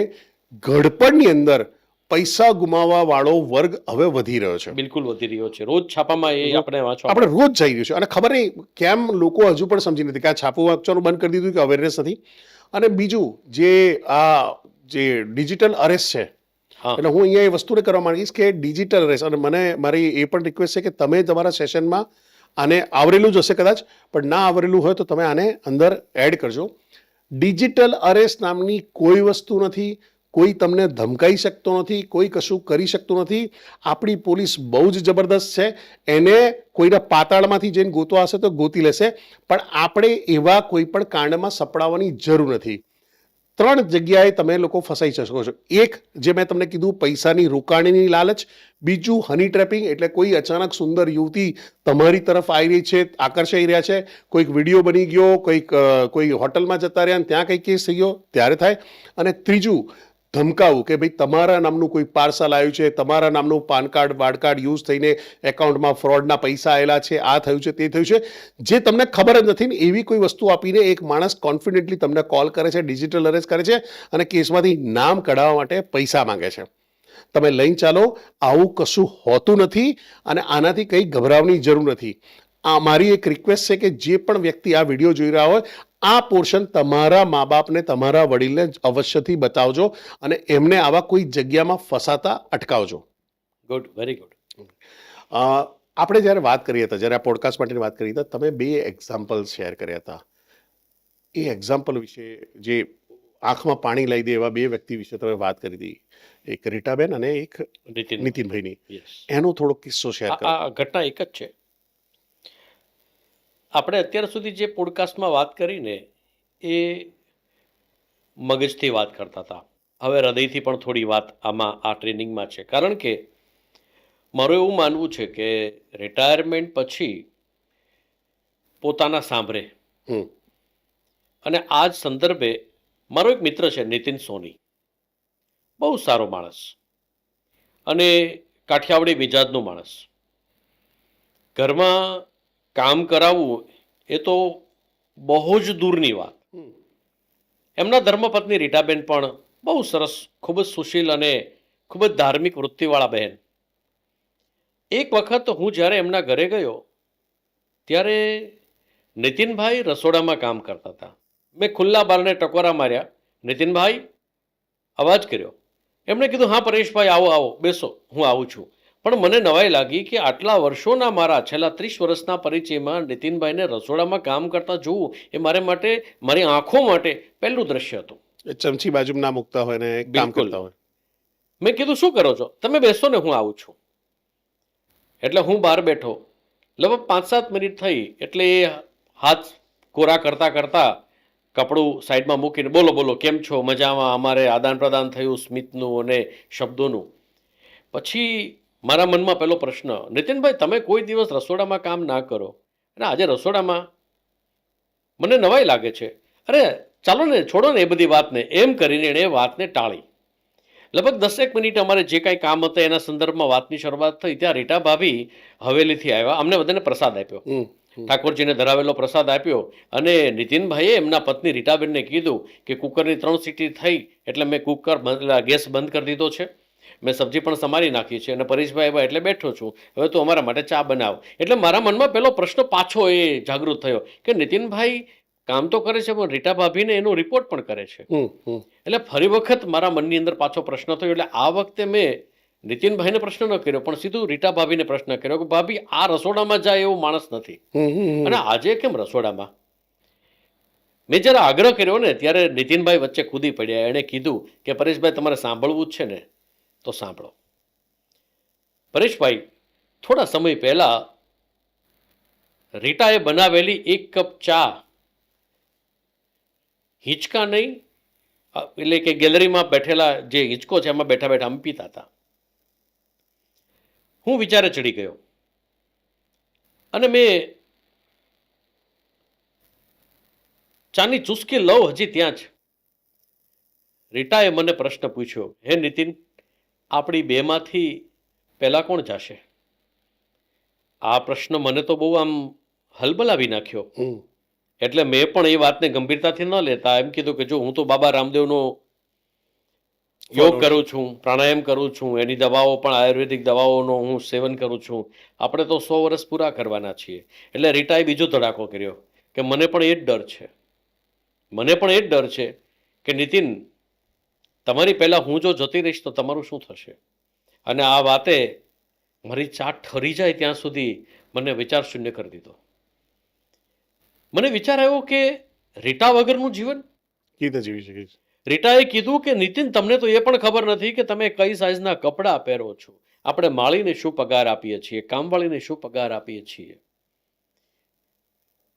ઘડપણની અંદર પૈસા ગુમાવવા વાળો વર્ગ હવે વધી રહ્યો છે. બિલકુલ વધી રહ્યો છે. રોજ છાપામાં એ આપણે વાંચવા આપણે રોજ જઈ રહ્યું છે અને ખબર નહીં કેમ લોકો હજુ પણ સમજી નથી કે આ છાપું વાંચવાનું બંધ કરી દીધું કે અવેરનેસ નથી. અને બીજું જે ડિજિટલ અરેસ્ટ છે, હા એટલે હું અહીંયા એ વસ્તુને કરવા માંગીશ કે ડિજિટલ અરેસ્ટ, અને મને મારી એ પણ રિક્વેસ્ટ છે કે તમે તમારા સેશનમાં આને આવરેલું જ હશે કદાચ, પણ ના આવરેલું હોય તો તમે આને અંદર એડ કરજો. ડિજિટલ અરેસ્ટ નામની કોઈ વસ્તુ નથી. કોઈ તમને ધમકાઈ શકતો નથી, કોઈ કશું કરી શકતું નથી. આપણી પોલીસ બહુ જ જબરદસ્ત છે. એને કોઈના પાતાળમાંથી જઈને ગોતવા હશે તો ગોતી લેશે, પણ આપણે એવા કોઈ પણ કાંડમાં સપડાવવાની જરૂર નથી. 3 જગ્યાએ તમે લોકો ફસાઈ શકો છો. એક, જે મેં તમને કીધું, પૈસાની રોકાણની લાલચ. બીજું, હની ટ્રેપિંગ, એટલે કોઈ અચાનક સુંદર યુવતી તમારી તરફ આવી રહી છે, આકર્ષાઈ રહ્યા છે, કોઈક વિડીયો બની ગયો, કોઈ હોટલમાં જતા રહ્યા અને ત્યાં કંઈક કેસ થઈ ગયો ત્યારે થાય. અને ત્રીજું, ધમકાવું કે ભાઈ તમારા નામનું કોઈ પાર્સલ આવ્યું છે, તમારા નામનું PAN card bad card use થઈને એકાઉન્ટમાં ફ્રોડના પૈસા આવેલા છે, આ થયું છે, તે થયું છે, જે તમને ખબર જ નથી ને એવી કોઈ વસ્તુ આપીને એક માણસ કોન્ફિડન્ટલી તમને કોલ કરે છે, ડિજિટલ અરેસ્ટ કરે છે અને કેસમાંથી નામ કઢાવવા માટે પૈસા માંગે છે. તમે લઈને ચાલો, આવું કશું હોતું નથી અને આનાથી કંઈ ગભરાવાની જરૂર નથી. આ મારી એક રિક્વેસ્ટ છે કે જે પણ વ્યક્તિ આ વિડીયો જોઈ રહ્યા હોય, આ પોર્શન તમારા મા બાપને, તમારા વડીલને અવશ્યથી બતાવજો અને એમને આવા કોઈ જગ્યામાં ફસાતા અટકાવજો. Good, very good. આપણે જ્યારે વાત કરી હતા, જ્યારે આ પોડકાસ્ટ માટેની વાત કરી હતા, તમે 2 એક્ઝામ્પલ શેર કર્યા હતા. એ એક્ઝામ્પલ વિશે, જે આંખમાં પાણી લાવી દે એવા 2 વ્યક્તિ વિશે તમે વાત કરી હતી, એક રીટાબેન અને એક નીતિનભાઈની. યસ, એનો થોડો કિસ્સો શેર કરો. આ ઘટના એક જ છે. આપણે અત્યાર સુધી જે પોડકાસ્ટમાં વાત કરીને એ મગજથી વાત કરતા હતા. હવે હૃદયથી પણ થોડી વાત આમાં આ ટ્રેનિંગમાં છે. કારણ કે મારું એવું માનવું છે કે રિટાયરમેન્ટ પછી પોતાના સાંભળે. અને આ જ સંદર્ભે મારો એક મિત્ર છે નીતિન સોની, બહુ સારો માણસ અને કાઠિયાવાડી મિજાજનો માણસ. ઘરમાં કામ કરાવવું એ તો બહુ જ દૂરની વાત. એમના ધર્મપત્ની રીટાબેન પણ બહુ સરસ, ખૂબ જ સુશીલ અને ખૂબ જ ધાર્મિક વૃત્તિવાળા બહેન. એક વખત હું જ્યારે એમના ઘરે ગયો ત્યારે નીતિનભાઈ રસોડામાં કામ કરતા હતા. મેં ખુલ્લા બારણે ટકોરા માર્યા, નીતિનભાઈ અવાજ કર્યો. એમણે કીધું, હા પરેશભાઈ, આવો આવો, બેસો, હું આવું છું. પણ મને નવાઈ લાગી કે આટલા વર્ષોના મારા છેલ્લા 30 વર્ષના પરિચયમાં નીતિનભાઈને રસોડામાં કામ કરતા જોવું એ મારે માટે, મારી આંખો માટે પહેલું દ્રશ્ય હતું. ચમચી બાજુમાં ના મૂકતા હોય ને કામ કરતા હોય. મેં કીધું, શું કરો છો તમે? બેસો ને, હું આવું છું. એટલે હું બહાર બેઠો. લગભગ 5-7 મિનિટ થઈ એટલે એ હાથ કોરા કરતા કરતા કપડું સાઈડમાં મૂકીને, બોલો બોલો, કેમ છો? મજામાં. અમારે આદાન પ્રદાન થયું સ્મિતનું અને શબ્દોનું. પછી મારા મનમાં પહેલો પ્રશ્ન, નીતિનભાઈ તમે કોઈ દિવસ રસોડામાં કામ ના કરો અને આજે રસોડામાં? મને નવાઈ લાગે છે. અરે ચાલો ને, છોડો ને એ બધી વાતને. એમ કરીને એણે વાતને ટાળી. લગભગ 10 મિનિટ અમારે જે કાંઈ કામ હતા એના સંદર્ભમાં વાતની શરૂઆત થઈ. ત્યાં રીટા ભાભી હવેલીથી આવ્યા. અમને બધાને પ્રસાદ આપ્યો, ઠાકોરજીને ધરાવેલો પ્રસાદ આપ્યો. અને નીતિનભાઈએ એમના પત્ની રીટાબેનને કીધું કે કુકરની 3 સીટી થઈ એટલે મેં ગેસ બંધ કરી દીધો છે, મેં સબ્જી પણ સમારી નાખી છે અને પરેશભાઈ આવ્યા એટલે બેઠો છું, હવે તું અમારા માટે ચા બનાવ. એટલે મારા મનમાં પેલો પ્રશ્ન પાછો એ જાગૃત થયો કે નીતિનભાઈ કામ તો કરે છે પણ રીટા ભાભીને એનો રિપોર્ટ પણ કરે છે. એટલે ફરી વખત મારા મનની અંદર પાછો પ્રશ્ન થયો. એટલે આ વખતે મેં નીતિનભાઈને પ્રશ્ન ન કર્યો પણ સીધું રીટા ભાભીને પ્રશ્ન કર્યો કે ભાભી, આ રસોડામાં જાય એવો માણસ નથી અને આજે કેમ રસોડામાં? મેં જ્યારે આગ્રહ કર્યો ને ત્યારે નીતિનભાઈ વચ્ચે કૂદી પડ્યા. એણે કીધું કે પરેશભાઈ, તમારે સાંભળવું જ છે ને તો સાંભળો. પરેશભાઈ, થોડા સમય પહેલા રીટાએ બનાવેલી 1 કપ ચા હિંચકા નહીં, એટલે કે ગેલેરીમાં બેઠેલા જે હિંચકો છે એમાં બેઠા બેઠા અમે પીતા હતા. હું વિચારે ચડી ગયો અને મેં ચાની ચુસ્કી લઉં હજી ત્યાં જ રીટાએ મને પ્રશ્ન પૂછ્યો, હે નીતિન, આપણી બેમાંથી પહેલા કોણ જશે? આ પ્રશ્ન મને તો બહુ આમ હલબલાવી નાખ્યો. એટલે મેં પણ એ વાતને ગંભીરતાથી ન લેતા એમ કીધું કે જો હું તો બાબા રામદેવનો યોગ કરું છું, પ્રાણાયામ કરું છું, એની દવાઓ પણ આયુર્વેદિક દવાઓનો હું સેવન કરું છું. આપણે તો 100 વર્ષ પૂરા કરવાના છીએ. એટલે રીટાએ બીજો ધડાકો કર્યો કે મને પણ એ જ ડર છે. મને પણ એ જ ડર છે કે નીતિન, તમારી પહેલાં હું જો જતી રહીશ તો તમારું શું થશે? અને આ વાતે મારી ચાટ ઠરી જાય ત્યાં સુધી મને વિચાર શૂન્ય કરી દીધો. મને વિચાર આવ્યો કે રીટા વગરનું જીવન. કીધે જીવી શકીશ. રીટાએ કીધું કે નીતિન, તમને તો એ પણ ખબર નથી કે તમે કઈ સાઇઝના કપડાં પહેરો છો. આપણે માળીને શું પગાર આપીએ છીએ, કામવાળીને શું પગાર આપીએ છીએ.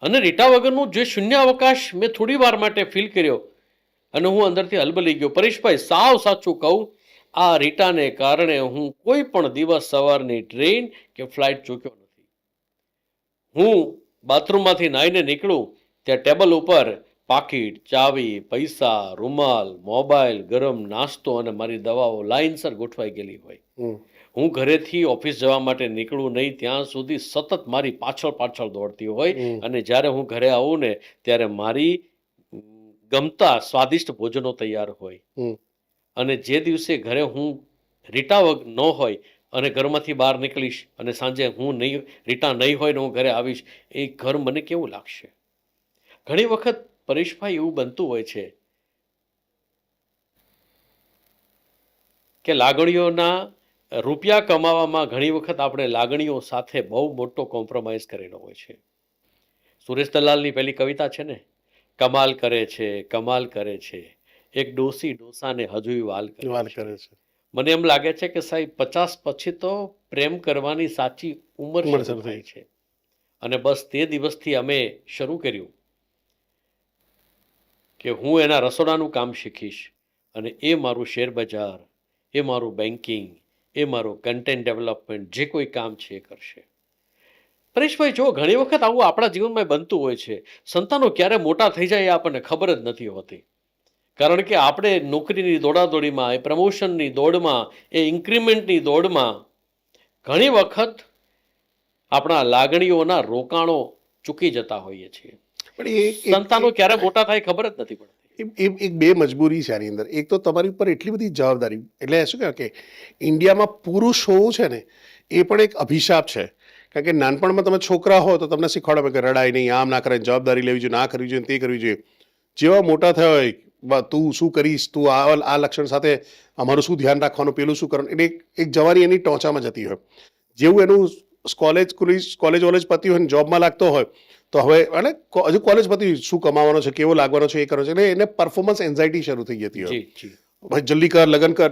અને રીટા વગરનું જે શૂન્ય અવકાશ મેં થોડી વાર માટે ફીલ કર્યો અને હું અંદરથી હલબલી ગયો. પરેશભાઈ, સાવ સાચું કહું, આ રીટાને કારણે હું કોઈ પણ દિવસ સવારની ટ્રેન કે ફ્લાઇટ ચૂક્યો નથી. હું બાથરૂમમાંથી નાહીને નીકળું ત્યાં ટેબલ ઉપર પાકીટ, ચાવી, પૈસા, રૂમાલ, મોબાઈલ, ગરમ નાસ્તો અને મારી દવાઓ લાઇનસર ગોઠવાઈ ગયેલી હોય. હું ઘરેથી ઓફિસ જવા માટે નીકળું નહીં ત્યાં સુધી સતત મારી પાછળ પાછળ દોડતી હોય. અને જ્યારે હું ઘરે આવું ને ત્યારે મારી ગમતા સ્વાદિષ્ટ ભોજનો તૈયાર હોય. અને જે દિવસે ઘરે હું રીટા ન હોય અને ઘરમાંથી બહાર નીકળીશ અને સાંજે હું નહીં, રીટા નહીં હોય ને હું ઘરે આવીશ, એ ઘર મને કેવું લાગશે? ઘણી વખત પરેશભાઈ એવું બનતું હોય છે કે લાગણીઓના રૂપિયા કમાવામાં ઘણી વખત આપણે લાગણીઓ સાથે બહુ મોટો કોમ્પ્રોમાઇઝ કરેલો હોય છે. સુરેશ દલાલની પેલી કવિતા છે ને, કમાલ કરે છે, કમાલ કરે છે, એક ડોસી ડોસાને હજુય વાલ કરે છે. મને એમ લાગે છે કે સાહેબ 50 પછી તો પ્રેમ કરવાની સાચી ઉંમર શરૂ થાય છે. અને બસ તે દિવસથી અમે શરૂ કર્યું કે હું એના રસોડાનું કામ શીખીશ અને એ મારું શેર બજાર, એ મારું બેન્કિંગ, એ મારું કન્ટેન્ટ ડેવલપમેન્ટ, જે કોઈ કામ છે એ કરશે. પરેશભાઈ, જો ઘણી વખત આવું આપણા જીવનમાં બનતું હોય છે. સંતાનો ક્યારે મોટા થઈ જાય એ આપણને ખબર જ નથી હોતી. કારણ કે આપણે નોકરીની દોડાદોડીમાં, એ પ્રમોશનની દોડમાં, એ ઇન્ક્રીમેન્ટની દોડમાં ઘણી વખત આપણા લાગણીઓના રોકાણો ચૂકી જતા હોઈએ છીએ. પણ સંતાનો ક્યારે મોટા થાય ખબર જ નથી પડતી. એક બે મજબૂરી છે આની અંદર. એક તો તમારી ઉપર એટલી બધી જવાબદારી, એટલે શું કહેવાય કે ઇન્ડિયામાં પુરુષ હોવું છે ને એ પણ એક અભિશાપ છે. કારણ કે નાનપણમાં તમે છોકરા હો તો તમને શીખવાડો કે રડાય નહીં, આમ ના કરે, જવાબદારી લેવી જોઈએ, ના કરવી જોઈએ, તે કરવી જોઈએ. જેવા મોટા થયા હોય, તું શું કરીશ, તું આ લક્ષણ સાથે અમારું શું ધ્યાન રાખવાનું, પેલું શું કરવાનું, એટલે એક જવાની એની ટોચામાં જતી હોય. જેવું એનું કોલેજ વોલેજ પતી હોય ને જોબમાં લાગતો હોય તો હવે અને હજુ કોલેજ પતી શું કમાવાનો છે, કેવો લાગવાનો છે, એ કરવાનો છે, એટલે એને પરફોર્મન્સ એન્ઝાઇટી શરૂ થઈ જતી હોય. ભાઈ જલ્દી કર, લગ્ન કર,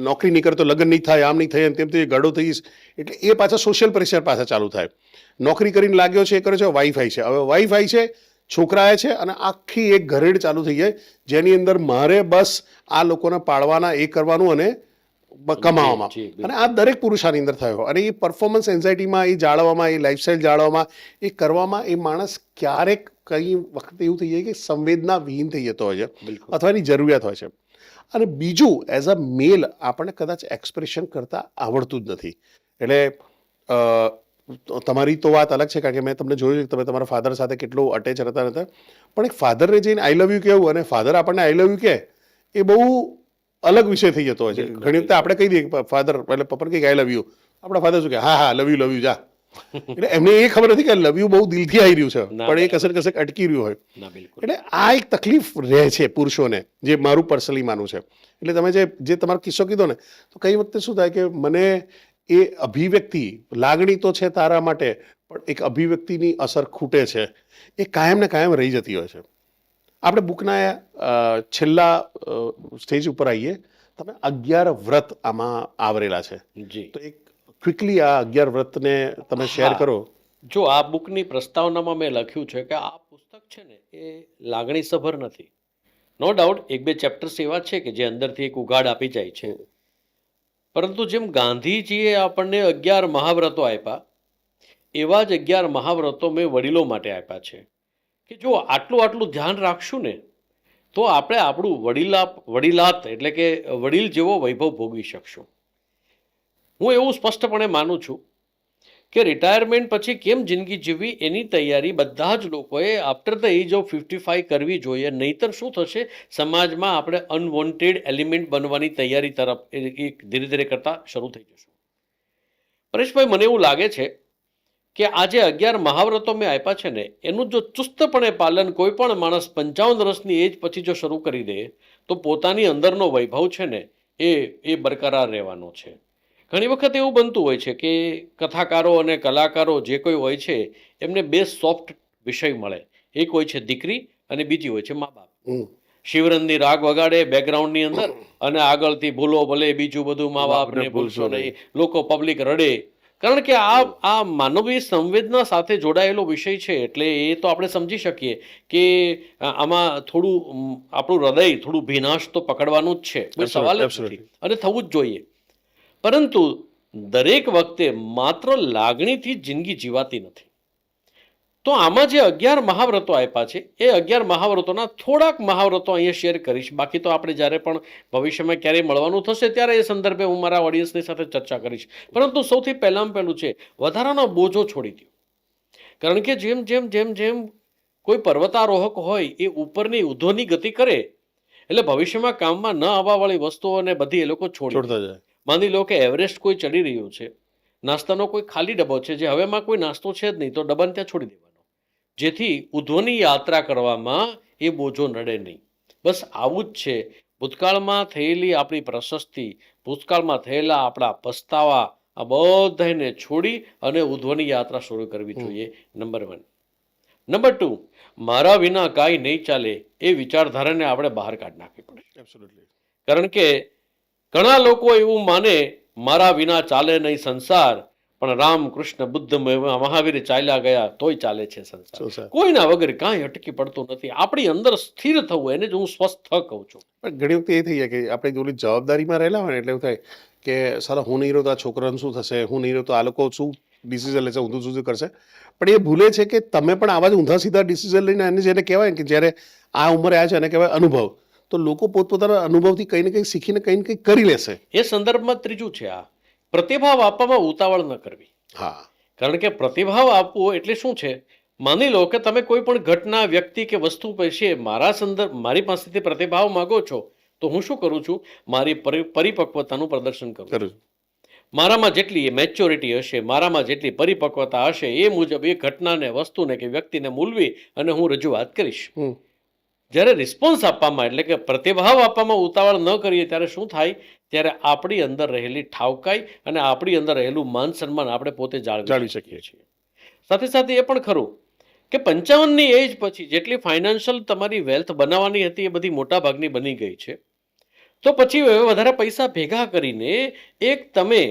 નોકરી નહીં કર તો લગ્ન નહીં થાય, આમ નહીં થાય, તેમ તે ગડો થઈશ. એટલે એ પાછા સોશિયલ પ્રેશર પાછા ચાલુ થાય. નોકરી કરીને લાગ્યો છે, એ કરે છે, વાઈફાઈ છે, હવે વાઈફાઈ છે, છોકરા છે, અને આખી એક ઘરેડ ચાલુ થઈ જાય જેની અંદર મારે બસ આ લોકોને પાડવાના, એ કરવાનું અને કમાવામાં. અને આ દરેક પુરુષ આની અંદર થયો. અને એ પરફોર્મન્સ એન્ઝાઇટીમાં, એ જાળવવામાં, એ લાઈફસ્ટાઈલ જાળવવામાં, એ કરવામાં એ માણસ ક્યારેક કઈ વખતે એવું થઈ જાય કે સંવેદના વિહીન થઈ જતો હોય છે અથવા એની જરૂરિયાત હોય છે. અને બીજું, એઝ અ મેલ આપણને કદાચ એક્સપ્રેશન કરતાં આવડતું જ નથી. એટલે તમારી તો વાત અલગ છે, કારણ કે મેં તમને જોયું કે તમે તમારા ફાધર સાથે કેટલો અટેચ રહેતા હતા. પણ એક ફાધરને જઈને આઈ લવ યુ કહેવું અને ફાધર આપણને આઈ લવ યુ કહે, એ બહુ અલગ વિષય થઈ જતો હોય છે. ઘણી વખતે આપણે કહી દઈએ ફાધર, એટલે પપ્પાને કંઈક આઈ લવ યુ, આપણા ફાધર શું કહે, હા હા લવ યુ જા. એટલે એમને એ ખબર નથી કે લવ યુ બહુ દિલથી આવી રહ્યું છે, પણ એ કસર કસર અટકી રહ્યું હોય. એટલે આ એક તકલીફ રહે છે પુરુષોને, જે મારું પર્સનલી માનવું છે. એટલે તમે જે તમારો કિસ્સો કીધો ને, તો કઈ વખતે શું થાય કે મને એ અભિવ્યક્તિ, લાગણી તો છે તારા માટે, પણ એક અભિવ્યક્તિની અસર ખૂટે છે, એ કાયમ ને કાયમ રહી જતી હોય છે. આપણે બુકના છેલ્લા સ્ટેજ ઉપર આવીએ. તમે 11 વ્રત આમાં આવરેલા છે, તો એક ક્વિકલી આ 11 વ્રતને તમે શેર કરો. જો આ બુકની પ્રસ્તાવનામાં મેં લખ્યું છે કે આ પુસ્તક છે ને એ લાગણીસભર નથી. નો ડાઉટ એક બે ચેપ્ટર્સ એવા છે કે જે અંદરથી એક ઉઘાડ આપી જાય છે, પરંતુ જેમ ગાંધીજીએ આપણને 11 મહાવ્રતો આપ્યા, એવા જ 11 મહાવ્રતો મેં વડીલો માટે આપ્યા છે કે જો આટલું ધ્યાન રાખશું ને તો આપણે આપણું વડીલાત એટલે કે વડીલ જેવો વૈભવ ભોગવી શકશું. હું એવું સ્પષ્ટપણે માનું છું કે રિટાયરમેન્ટ પછી કેમ જિંદગી જીવવી એની તૈયારી બધા જ લોકોએ આફ્ટર ધ એજ ઓફ 55 કરવી જોઈએ. નહીતર શું થશે, સમાજમાં આપણે અનવોન્ટેડ એલિમેન્ટ બનવાની તૈયારી તરફ એ ધીરે ધીરે કરતા શરૂ થઈ જશું. પરેશભાઈ, મને એવું લાગે છે કે આ જે 11 મહાવ્રતો મેં આપ્યા છે ને, એનું જો ચુસ્તપણે પાલન કોઈ પણ માણસ 55 વર્ષની એજ પછી જો શરૂ કરી દે તો પોતાની અંદરનો વૈભવ છે ને એ બરકરાર રહેવાનો છે. ઘણી વખત એવું બનતું હોય છે કે કથાકારો અને કલાકારો જે કોઈ હોય છે એમને બે સોફ્ટ વિષય મળે. એક હોય છે દીકરી અને બીજી હોય છે મા બાપ. શિવરંગની રાગ વગાડે બેકગ્રાઉન્ડની અંદર અને આગળથી ભૂલો ભલે બીજું બધું મા બાપને ભૂલશો નહીં, લોકો પબ્લિક રડે. કારણ કે આ માનવીય સંવેદના સાથે જોડાયેલો વિષય છે, એટલે એ તો આપણે સમજી શકીએ કે આમાં થોડું આપણું હૃદય થોડું ભીનાશ તો પકડવાનું જ છે, કોઈ સવાલ જ નથી અને થવું જ જોઈએ. પરંતુ દરેક વખતે માત્ર લાગણીથી જિંદગી જીવાતી નથી. તો આમાં જે 11 મહાવ્રતો આપ્યા છે એ 11 મહાવ્રતોના થોડાક મહાવ્રતો અહીંયા શેર કરીશ. બાકી તો આપણે જ્યારે પણ ભવિષ્યમાં ક્યારેય મળવાનું થશે ત્યારે એ સંદર્ભે હું મારા ઓડિયન્સની સાથે ચર્ચા કરીશ. પરંતુ સૌથી પહેલાં પહેલું છે, વધારાનો બોજો છોડી દો. કારણ કે જેમ જેમ જેમ જેમ કોઈ પર્વતારોહક હોય એ ઉપરની ઉધોની ગતિ કરે એટલે ભવિષ્યમાં કામમાં ન આવવાવાળી વસ્તુઓને બધી એ લોકો છોડતા જાય. માની લો કે એવરેસ્ટ કોઈ ચડી રહ્યું છે, નાસ્તાનો કોઈ ખાલી ડબ્બો છે, જે હવેમાં કોઈ નાસ્તો છે જ નહીં, તો ડબ્બાને ત્યાં છોડી દેવાનો, જેથી ઉધોની યાત્રા કરવામાં એ બોજો નડે નહીં. બસ આવું જ છે. ભૂતકાળમાં થયેલી આપણી પ્રશસ્તિ, ભૂતકાળમાં થયેલા આપણા પસ્તાવા, આ બધાને છોડી અને ઉધોની યાત્રા શરૂ કરવી જોઈએ. નંબર 1. નંબર 2, મારા વિના કાંઈ નહીં ચાલે એ વિચારધારાને આપણે બહાર કાઢી નાખવી પડે. કારણ કે ઘણા લોકો એવું માને, મારા વિના ચાલે નહીં સંસાર, પણ રામ કૃષ્ણ બુદ્ધ મહાવીર ચાલ્યા ગયા તોય ચાલે છે સંસાર. કોઈના વગર કાંઈ અટકી પડતું નથી. આપણી અંદર સ્થિર થવું, એને જ હું સ્વસ્થ કહું છું. પણ ઘણી વખત એ થઈ જાય કે આપણે જોલી જવાબદારીમાં રહેલા હોય ને એટલે એવું થાય કે સાલા હું નહીં રહ્યો તો આ છોકરાનું શું થશે, હું નહીં રહ્યો તો આ લોકો શું ડિસિઝન લેશે, ઊંધું શું કરશે. પણ એ ભૂલે છે કે તમે પણ આવા જ ઊંધા સીધા ડિસિઝન લઈને એને જેને કહેવાય કે જ્યારે આ ઉંમરે આવ્યા છે એને કહેવાય અનુભવ. તો લોકો પોતપોતાના અનુભવથી કંઈ ને કંઈ શીખીને કંઈ ને કંઈ કરી લેશે. એ સંદર્ભમાં ત્રીજું છે, આ પ્રતિભાવ આપવામાં ઉતાવળ ન કરવી. હા, કારણ કે પ્રતિભાવ આપવો એટલે શું છે, માની લો કે તમે કોઈ પણ ઘટના, વ્યક્તિ કે વસ્તુ પછી મારી પાસેથી પ્રતિભાવ માગો છો, તો હું શું કરું છું, મારી પરિપક્વતાનું પ્રદર્શન કરું છું. મારામાં જેટલી મેચ્યોરિટી હશે, મારામાં જેટલી પરિપક્વતા હશે એ મુજબ એ ઘટનાને, વસ્તુને કે વ્યક્તિને મૂલવી અને હું રજૂઆત કરીશ. જ્યારે રિસ્પોન્સ આપવામાં એટલે કે પ્રતિભાવ આપવામાં ઉતાવળ ન કરીએ ત્યારે શું થાય, ત્યારે આપણી અંદર રહેલી ઠાવકાઈ અને આપણી અંદર રહેલું માન સન્માન આપણે પોતે જાળવી શકીએ છીએ. સાથે સાથે એ પણ ખરું કે 55ની એજ પછી જેટલી ફાઇનાન્શિયલ તમારી વેલ્થ બનાવવાની હતી એ બધી મોટા ભાગની બની ગઈ છે. તો પછી વધારે પૈસા ભેગા કરીને એક તમે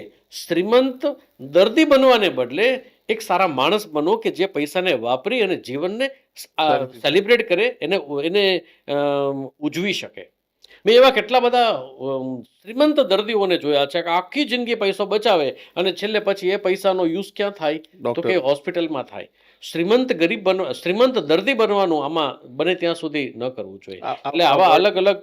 શ્રીમંત દર્દી બનવાને બદલે એક સારા માણસ બનો કે જે પૈસાને વાપરી અને જીવનને સેલિબ્રેટ કરે, એને ઉજવી શકે. મેં એવા કેટલા બધા શ્રીમંત દર્દીઓને જોયા છે કે આખી જિંદગી પૈસો બચાવે અને છેલ્લે પછી એ પૈસાનો યુઝ ક્યાં થાય, તો કે હોસ્પિટલમાં થાય. શ્રીમંત દર્દી બનવાનું આમાં બને ત્યાં સુધી ન કરવું જોઈએ. એટલે આવા અલગ અલગ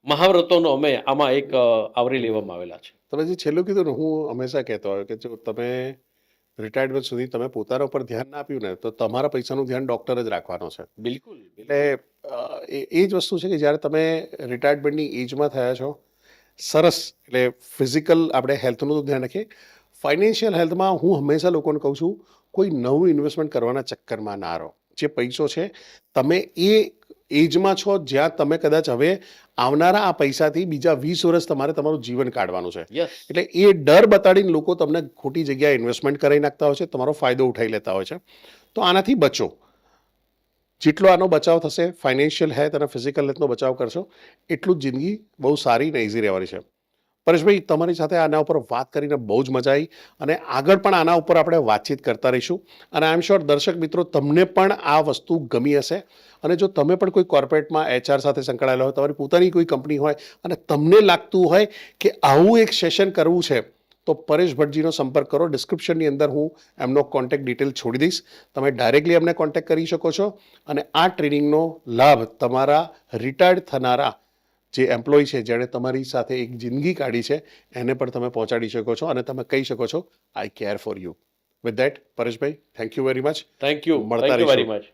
મહાવ્રતોનો અમે આમાં એક આવરી લેવામાં આવેલા છે. તમે જે છેલ્લું કીધું ને, હું હંમેશા કહેતો હોય કે જો તમે રિટાયરમેન્ટ સુધી તમે પોતાના ઉપર ધ્યાન ના આપ્યું ને તો તમારા પૈસાનું ધ્યાન ડૉક્ટર જ રાખવાનો છે. બિલકુલ. એટલે એ જ વસ્તુ છે કે જ્યારે તમે રિટાયરમેન્ટની એજમાં થયા છો, સરસ, એટલે ફિઝિકલ આપણે હેલ્થનું તો ધ્યાન રાખીએ, ફાઇનાન્શિયલ હેલ્થમાં હું હંમેશા લોકોને કહું છું કોઈ નવું ઇન્વેસ્ટમેન્ટ કરવાના ચક્કરમાં ના રહો. જે પૈસો છે તમે એ એજમાં છો જ્યાં તમે કદાચ હવે આવનારા આ પૈસાથી બીજા 20 વર્ષ તમારે તમારું જીવન કાઢવાનું છે. એટલે એ ડર બતાડીને લોકો તમને ખોટી જગ્યાએ ઇન્વેસ્ટમેન્ટ કરાવી નાખતા હોય છે, તમારો ફાયદો ઉઠાવી લેતા હોય છે. તો આનાથી બચો. જેટલો આનો બચાવ થશે, ફાઇનાન્શિયલ હેલ્થ અને ફિઝિકલ હેલ્થનો બચાવ કરશો, એટલું જ જિંદગી બહુ સારી ને ઇઝી રહેવાની છે. પરેશભાઈ, તમારી સાથે આના ઉપર વાત કરીને બહુ જ મજા આવી અને આગળ પણ આના ઉપર આપણે વાતચીત કરતા રહીશું. અને આઈ એમ શ્યોર દર્શક મિત્રો તમને પણ આ વસ્તુ ગમી હશે. અને જો તમે પણ કોઈ કોર્પોરેટમાં HR સાથે સંકળાયેલા હોય, તમારી પોતાની કોઈ કંપની હોય અને તમને લાગતું હોય કે આવું એક સેશન કરવું છે, તો પરેશ ભટ્ટજીનો સંપર્ક કરો. ડિસ્ક્રિપ્શનની અંદર હું એમનો કોન્ટેક્ટ ડિટેલ છોડી દઈશ. તમે ડાયરેક્ટલી એમને કોન્ટેક્ટ કરી શકો છો અને આ ટ્રેનિંગનો લાભ તમારા રિટાયર્ડ થનારા જે એમ્પ્લોય છે જેણે તમારી સાથે એક જિંદગી કાઢી છે એને પણ તમે પહોંચાડી શકો છો અને તમે કહી શકો છો I care for you. With that પરેશભાઈ, thank you very much. Thank you મળતા વેરી રહીશું. મચ.